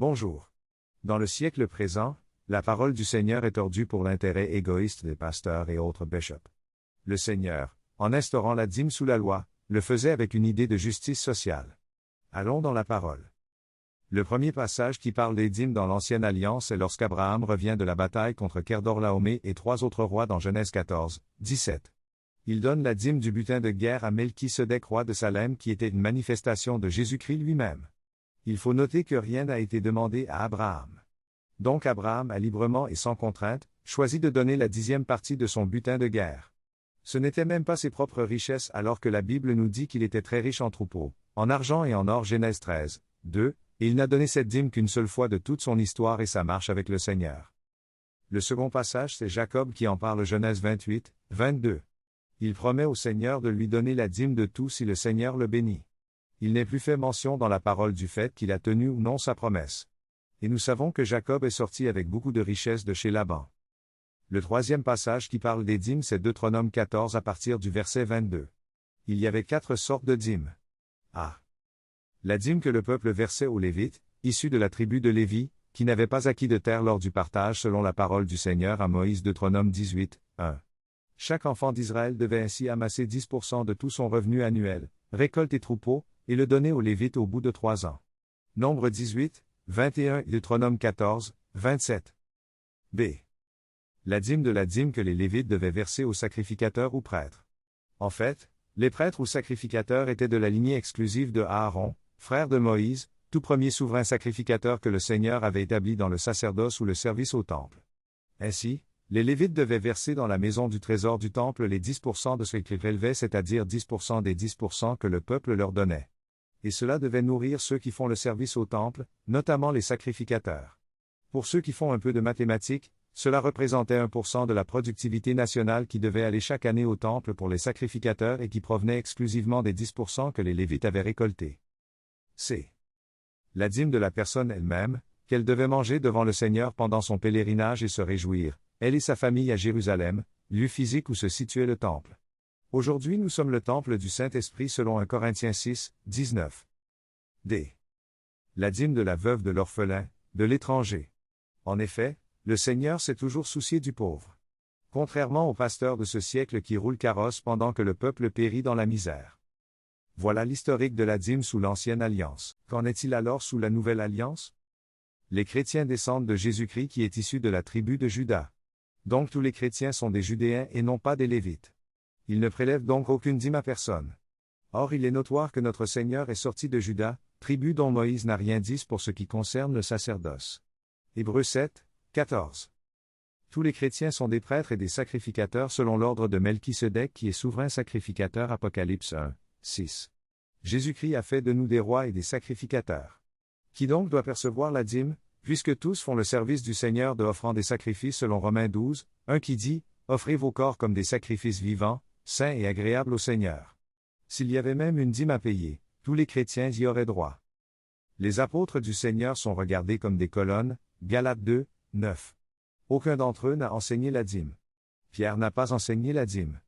Bonjour. Dans le siècle présent, la parole du Seigneur est tordue pour l'intérêt égoïste des pasteurs et autres bishops. Le Seigneur, en instaurant la dîme sous la loi, le faisait avec une idée de justice sociale. Allons dans la parole. Le premier passage qui parle des dîmes dans l'Ancienne Alliance est lorsqu'Abraham revient de la bataille contre Kedorlaomer et 3 autres rois dans Genèse 14, 17. Il donne la dîme du butin de guerre à Melchisedec, roi de Salem, qui était une manifestation de Jésus-Christ lui-même. Il faut noter que rien n'a été demandé à Abraham. Donc Abraham a librement et sans contrainte, choisi de donner la 10e partie de son butin de guerre. Ce n'était même pas ses propres richesses alors que la Bible nous dit qu'il était très riche en troupeaux, en argent et en or. Genèse 13, 2, et il n'a donné cette dîme qu'une seule fois de toute son histoire et sa marche avec le Seigneur. Le second passage, c'est Jacob qui en parle. Genèse 28, 22. Il promet au Seigneur de lui donner la dîme de tout si le Seigneur le bénit. Il n'est plus fait mention dans la parole du fait qu'il a tenu ou non sa promesse. Et nous savons que Jacob est sorti avec beaucoup de richesses de chez Laban. Le troisième passage qui parle des dîmes, c'est Deutéronome 14 à partir du verset 22. Il y avait 4 sortes de dîmes. A. La dîme que le peuple versait aux Lévites, issus de la tribu de Lévi, qui n'avaient pas acquis de terre lors du partage selon la parole du Seigneur à Moïse. Deutéronome 18, 1. Chaque enfant d'Israël devait ainsi amasser 10% de tout son revenu annuel, récolte et troupeau, et le donner aux Lévites au bout de 3 ans. Nombre 18, 21 et Deutéronome 14, 27. B. La dîme de la dîme que les Lévites devaient verser aux sacrificateurs ou prêtres. En fait, les prêtres ou sacrificateurs étaient de la lignée exclusive de Aaron, frère de Moïse, tout premier souverain sacrificateur que le Seigneur avait établi dans le sacerdoce ou le service au temple. Ainsi, les Lévites devaient verser dans la maison du trésor du temple les 10% de ce qu'ils prélevaient, c'est-à-dire 10% des 10% que le peuple leur donnait. Et cela devait nourrir ceux qui font le service au temple, notamment les sacrificateurs. Pour ceux qui font un peu de mathématiques, cela représentait 1% de la productivité nationale qui devait aller chaque année au temple pour les sacrificateurs et qui provenait exclusivement des 10% que les Lévites avaient récoltés. C. La dîme de la personne elle-même, qu'elle devait manger devant le Seigneur pendant son pèlerinage et se réjouir, elle et sa famille à Jérusalem, lieu physique où se situait le temple. Aujourd'hui nous sommes le temple du Saint-Esprit selon 1 Corinthiens 6, 19. D. La dîme de la veuve de l'orphelin, de l'étranger. En effet, le Seigneur s'est toujours soucié du pauvre. Contrairement aux pasteurs de ce siècle qui roulent carrosse pendant que le peuple périt dans la misère. Voilà l'historique de la dîme sous l'Ancienne Alliance. Qu'en est-il alors sous la Nouvelle Alliance? Les chrétiens descendent de Jésus-Christ qui est issu de la tribu de Juda. Donc tous les chrétiens sont des Judéens et non pas des Lévites. Ils ne prélèvent donc aucune dîme à personne. Or il est notoire que notre Seigneur est sorti de Juda, tribu dont Moïse n'a rien dit pour ce qui concerne le sacerdoce. Hébreux 7, 14. Tous les chrétiens sont des prêtres et des sacrificateurs selon l'ordre de Melchisedec qui est souverain sacrificateur. Apocalypse 1, 6. Jésus-Christ a fait de nous des rois et des sacrificateurs. Qui donc doit percevoir la dîme, puisque tous font le service du Seigneur de offrant des sacrifices selon Romains 12, 1 qui dit, « Offrez vos corps comme des sacrifices vivants, saints et agréables au Seigneur. » S'il y avait même une dîme à payer, tous les chrétiens y auraient droit. Les apôtres du Seigneur sont regardés comme des colonnes, Galates 2, 9. Aucun d'entre eux n'a enseigné la dîme. Pierre n'a pas enseigné la dîme.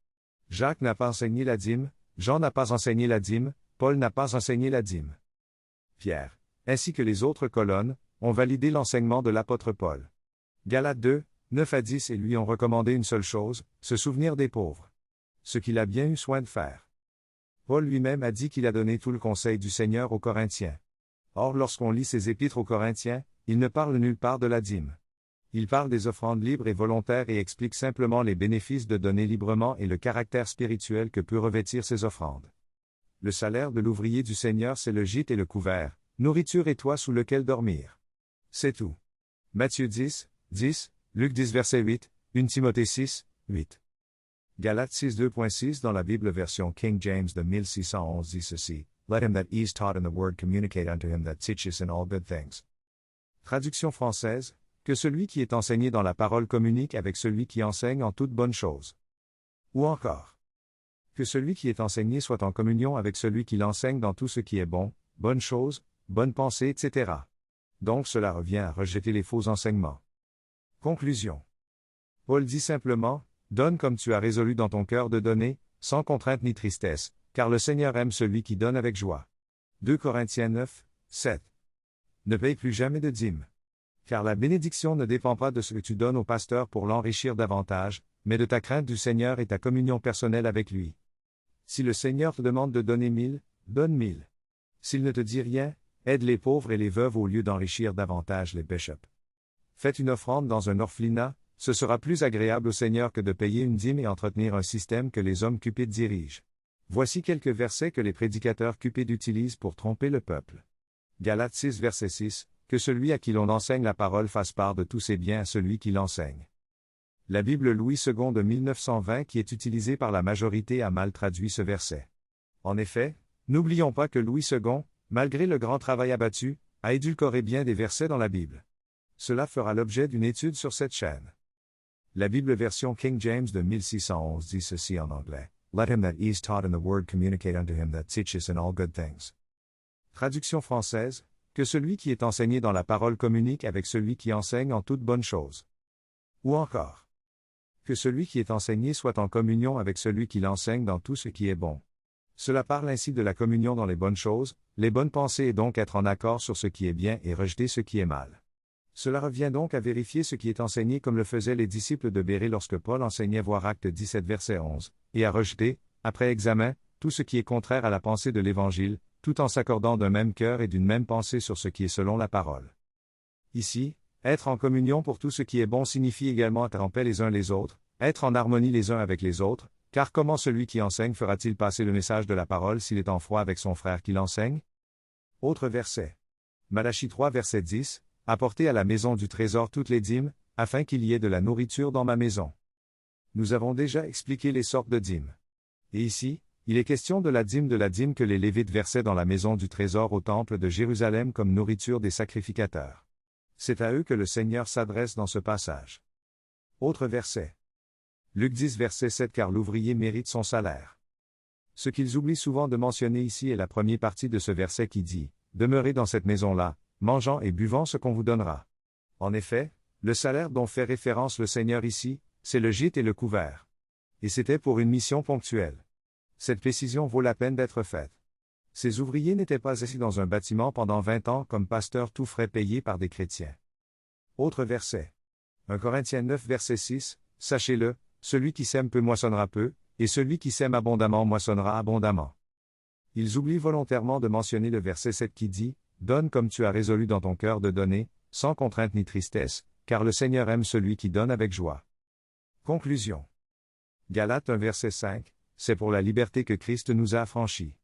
Jacques n'a pas enseigné la dîme, Jean n'a pas enseigné la dîme, Paul n'a pas enseigné la dîme. Pierre, ainsi que les autres colonnes, ont validé l'enseignement de l'apôtre Paul. Galates 2, 9 à 10 et lui ont recommandé une seule chose, se souvenir des pauvres. Ce qu'il a bien eu soin de faire. Paul lui-même a dit qu'il a donné tout le conseil du Seigneur aux Corinthiens. Or lorsqu'on lit ses épîtres aux Corinthiens, il ne parle nulle part de la dîme. Il parle des offrandes libres et volontaires et explique simplement les bénéfices de donner librement et le caractère spirituel que peut revêtir ces offrandes. Le salaire de l'ouvrier du Seigneur c'est le gîte et le couvert, nourriture et toit sous lequel dormir. C'est tout. Matthieu 10, 10, Luc 10 verset 8, 1 Timothée 6, 8. Galates 6 2.6 dans la Bible version King James de 1611 dit ceci, « Let him that is taught in the word communicate unto him that teacheth in all good things. » Traduction française, que celui qui est enseigné dans la parole communique avec celui qui enseigne en toute bonne chose. Ou encore, que celui qui est enseigné soit en communion avec celui qui l'enseigne dans tout ce qui est bon, bonne chose, bonne pensée, etc. Donc cela revient à rejeter les faux enseignements. Conclusion. Paul dit simplement, donne comme tu as résolu dans ton cœur de donner, sans contrainte ni tristesse, car le Seigneur aime celui qui donne avec joie. 2 Corinthiens 9, 7. Ne paye plus jamais de dîme. Car la bénédiction ne dépend pas de ce que tu donnes au pasteur pour l'enrichir davantage, mais de ta crainte du Seigneur et ta communion personnelle avec lui. Si le Seigneur te demande de donner 1000, donne 1000. S'il ne te dit rien, aide les pauvres et les veuves au lieu d'enrichir davantage les bishops. Faites une offrande dans un orphelinat, ce sera plus agréable au Seigneur que de payer une dîme et entretenir un système que les hommes cupides dirigent. Voici quelques versets que les prédicateurs cupides utilisent pour tromper le peuple. Galates 6 verset 6, que celui à qui l'on enseigne la parole fasse part de tous ses biens à celui qui l'enseigne. La Bible Louis II de 1920 qui est utilisée par la majorité a mal traduit ce verset. En effet, n'oublions pas que Louis II, malgré le grand travail abattu, a édulcoré bien des versets dans la Bible. Cela fera l'objet d'une étude sur cette chaîne. La Bible version King James de 1611 dit ceci en anglais. Let him that is taught in the word communicate unto him that teacheth in all good things. Traduction française, que celui qui est enseigné dans la parole communique avec celui qui enseigne en toute bonne chose. Ou encore, que celui qui est enseigné soit en communion avec celui qui l'enseigne dans tout ce qui est bon. Cela parle ainsi de la communion dans les bonnes choses, les bonnes pensées et donc être en accord sur ce qui est bien et rejeter ce qui est mal. Cela revient donc à vérifier ce qui est enseigné comme le faisaient les disciples de Bérée lorsque Paul enseignait voir Acte 17 verset 11, et à rejeter, après examen, tout ce qui est contraire à la pensée de l'Évangile, tout en s'accordant d'un même cœur et d'une même pensée sur ce qui est selon la parole. Ici, être en communion pour tout ce qui est bon signifie également être en paix les uns les autres, être en harmonie les uns avec les autres, car comment celui qui enseigne fera-t-il passer le message de la parole s'il est en froid avec son frère qui l'enseigne? Autre verset. Malachie 3 verset 10, apportez à la maison du trésor toutes les dîmes, afin qu'il y ait de la nourriture dans ma maison. Nous avons déjà expliqué les sortes de dîmes. Et ici, il est question de la dîme que les Lévites versaient dans la maison du trésor au temple de Jérusalem comme nourriture des sacrificateurs. C'est à eux que le Seigneur s'adresse dans ce passage. Autre verset. Luc 10 verset 7 car l'ouvrier mérite son salaire. Ce qu'ils oublient souvent de mentionner ici est la première partie de ce verset qui dit « Demeurez dans cette maison-là, mangeant et buvant ce qu'on vous donnera. » En effet, le salaire dont fait référence le Seigneur ici, c'est le gîte et le couvert. Et c'était pour une mission ponctuelle. Cette précision vaut la peine d'être faite. Ces ouvriers n'étaient pas assis dans un bâtiment pendant 20 ans comme pasteurs tout frais payés par des chrétiens. Autre verset. 1 Corinthiens 9 verset 6, sachez-le, celui qui sème peu moissonnera peu, et celui qui sème abondamment moissonnera abondamment. Ils oublient volontairement de mentionner le verset 7 qui dit « Donne comme tu as résolu dans ton cœur de donner, sans contrainte ni tristesse, car le Seigneur aime celui qui donne avec joie. » Conclusion. Galates 1 verset 5, c'est pour la liberté que Christ nous a affranchis.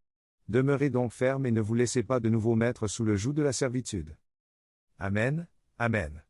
Demeurez donc fermes et ne vous laissez pas de nouveau mettre sous le joug de la servitude. Amen, Amen.